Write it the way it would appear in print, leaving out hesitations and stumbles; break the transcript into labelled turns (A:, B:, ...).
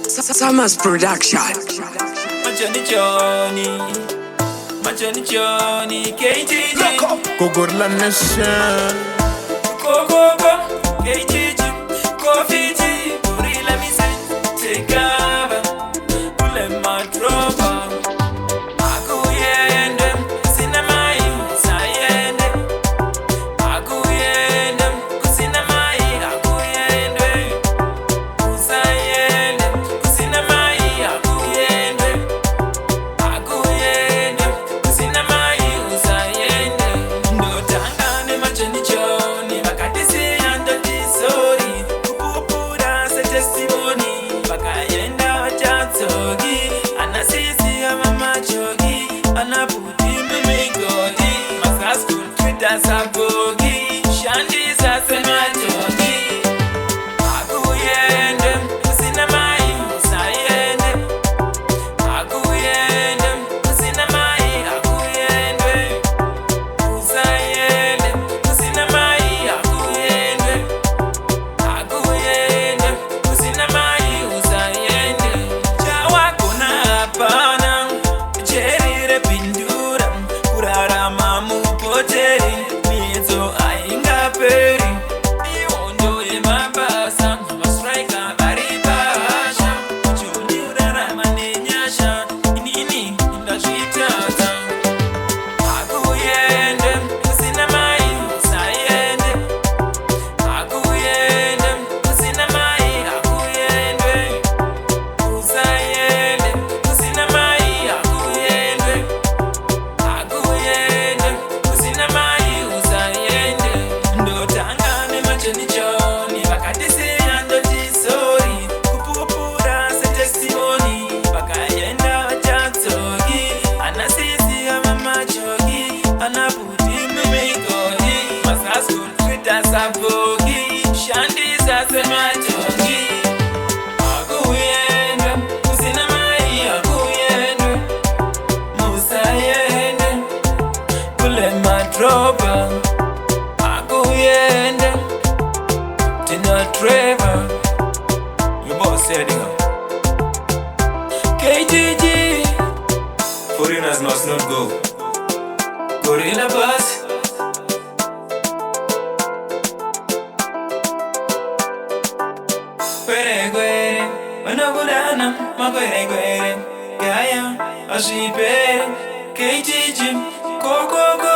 A: Summers Production.
B: Machani Johnny, KTG,
C: Kogorla Nation.
B: KTG, Coffee tea, Gorilla Misen, take over, pull my drop. Sabogi, Shandi Sasematogi. Aguyende, Kusina Mai, Sayende. Aguyende, Kusina Mai, Aguyende. Usayende, Kusina Mai, Aguyende. Aguyende, Kusina Mai, Usayende. Jawa kuna hapana, Jerire pindura, kurara mamu poteri. Sabogi, Shandi Sasematogi. Aguyende, Kusina Mai, Aguyende. Musayende, Pule Madroba. Aguyende, Tina Trevor. Your boss said it. KTG, foreigners must not go. Gorilla Bus. Magwere, Gaya, Ashipere, KTG, Coco.